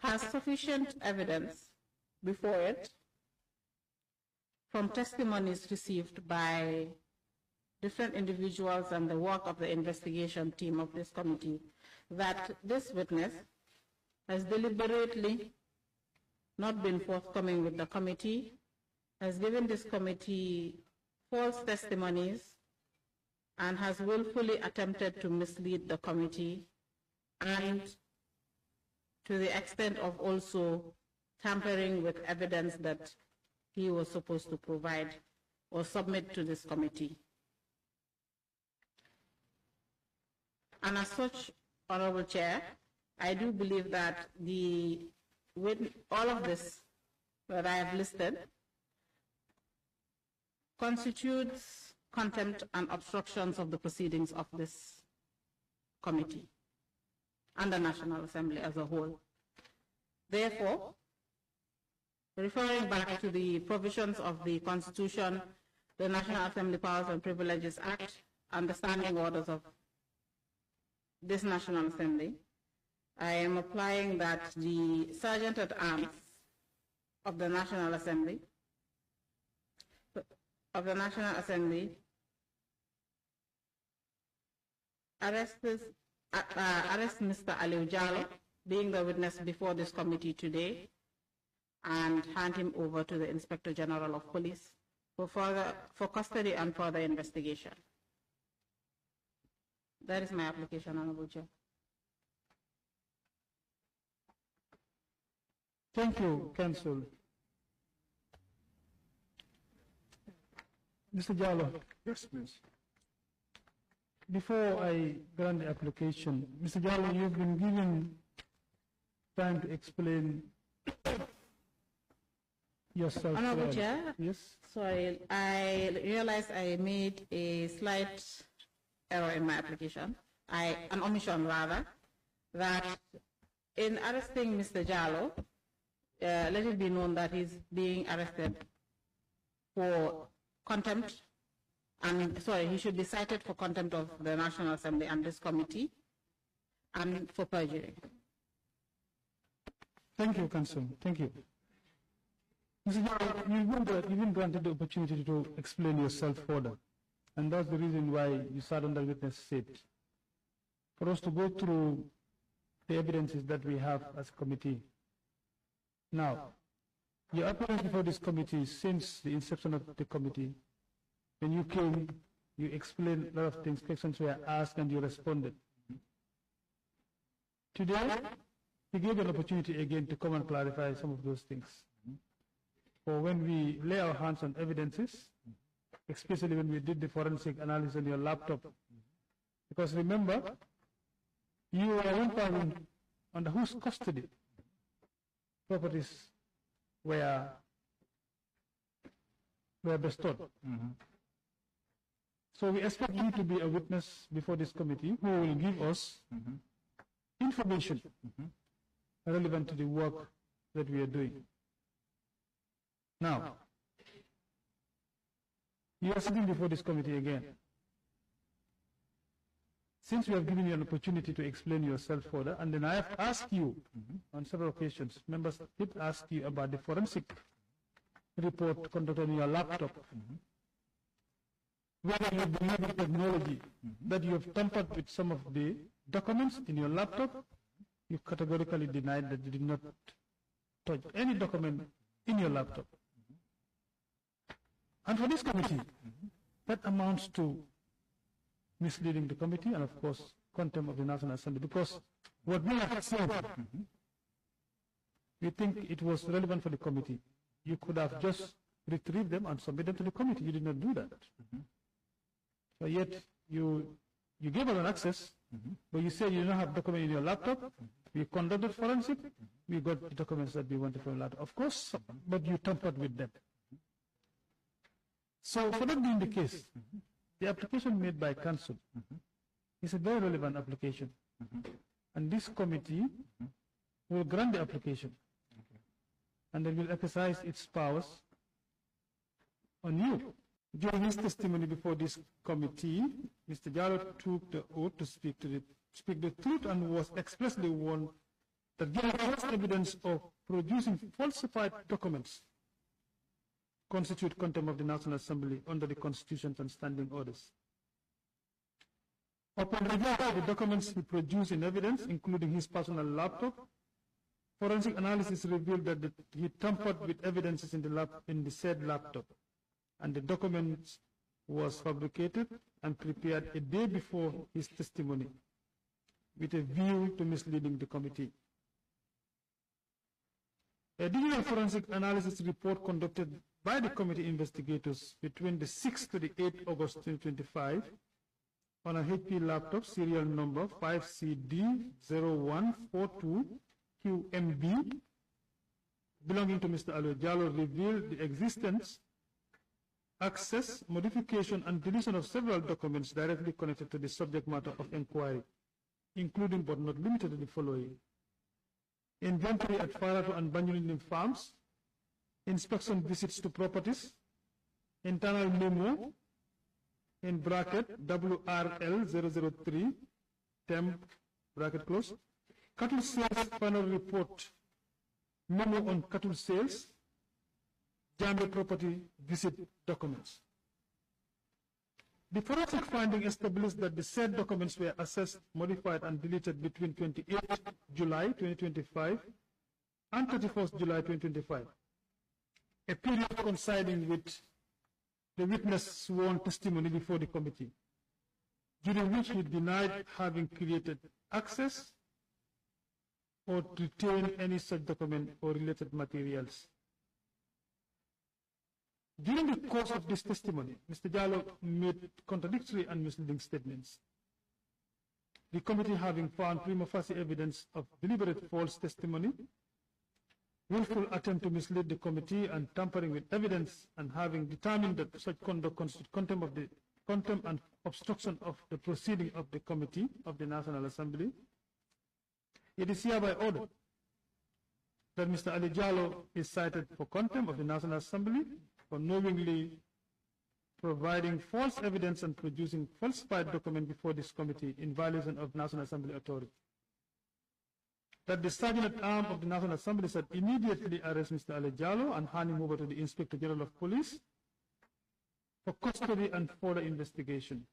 has sufficient evidence before it from testimonies received by different individuals and the work of the investigation team of this committee that this witness has deliberately not been forthcoming with the committee, has given this committee false testimonies, and has willfully attempted to mislead the committee, and to the extent of also tampering with evidence that he was supposed to provide or submit to this committee. And as such, Honorable Chair, I do believe that with all of this that I have listed constitutes contempt and obstructions of the proceedings of this committee and the National Assembly as a whole. Therefore, referring back to the provisions of the Constitution, the National Assembly Powers and Privileges Act, and the standing orders of this National Assembly, I am applying that the Sergeant at Arms of the National Assembly arrest Mr. Alieu Jallow, being the witness before this committee today, and hand him over to the Inspector General of Police for custody and further investigation. That is my application, Honorable Chair. Thank you, Counsel. Mr. Jallow. Yes, please. Before I grant the application, Mr. Jallow, you've been given time to explain yourself. Honorable Chair. Yes. Sorry, I realized I made a slight error in my application. An omission rather, that in arresting Mr. Jallow, let it be known that he's being arrested for contempt, and he should be cited for contempt of the National Assembly and this committee, and for perjury. Thank you, Counsel. Thank you. Mr. Jallow, you've been granted the opportunity to explain yourself further, and that's the reason why you sat on the witness seat. For us to go through the evidences that we have as a committee. Now, your appearance before this committee since the inception of the committee, when you came, you explained a lot of things, questions were asked and you responded. Today, we gave an opportunity again to come and clarify some of those things. For when we lay our hands on evidences, especially when we did the forensic analysis on your laptop. Because remember, you were one under whose custody properties were bestowed. So we expect you to be a witness before this committee who will give us information relevant to the work that we are doing. Now, you are sitting before this committee again. Since we have given you an opportunity to explain yourself further, and then I have asked you on several occasions, members did ask you about the forensic report conducted on your laptop, whether you believe in technology, that you have tampered with some of the documents in your laptop. You categorically denied that you did not touch any document in your laptop. And for this committee, that amounts to misleading the committee and, of course, contempt of the National Assembly, because what we have said, we think it was relevant for the committee. You could have just retrieved them and submitted them to the committee. You did not do that. So yet, you gave us an access, but you said you don't have document in your laptop. We conducted forensic. We got the documents that we wanted from your laptop. Of course, but you tampered with them. So for that being the case, the application made by Council is a very relevant application. And this committee will grant the application. And then will exercise its powers on you. During his testimony before this committee, Mr. Jallow took the oath to speak the truth and was expressly warned that giving false evidence of producing falsified documents constitute contempt of the National Assembly under the Constitution and standing orders. Upon review of the documents he produced in evidence, including his personal laptop, forensic analysis revealed that he tampered with evidences in the said laptop, and the documents was fabricated and prepared a day before his testimony with a view to misleading the committee. A digital forensic analysis report conducted by the committee investigators between the 6th to the 8th August 2025 on a HP laptop serial number 5CD0142QMB belonging to Mr. Alieu Jallow revealed the existence, access, modification, and deletion of several documents directly connected to the subject matter of inquiry, including but not limited to the following: inventory at Farato and Banjulindin farms, inspection visits to properties, internal memo, in bracket WRL003, temp, bracket close, cattle sales final report, memo on cattle sales, Jambe property visit documents. The forensic finding established that the said documents were assessed, modified, and deleted between 28 July 2025 and 31st July 2025, a period coinciding with the witness sworn testimony before the committee, during which he denied having created access or retained any such document or related materials. During the course of this testimony, Mr. Jallow made contradictory and misleading statements. The committee, having found prima facie evidence of deliberate false testimony, willful attempt to mislead the committee, and tampering with evidence, and having determined that such conduct constitutes contempt and obstruction of the proceeding of the committee of the National Assembly, it is hereby ordered that Mr. Alieu Jallow is cited for contempt of the National Assembly for knowingly providing false evidence and producing falsified document before this committee in violation of National Assembly authority. That the Sergeant-at-Arms of the National Assembly should immediately arrest Mr. Alieu Jallow and hand him over to the Inspector General of Police for custody and further investigation.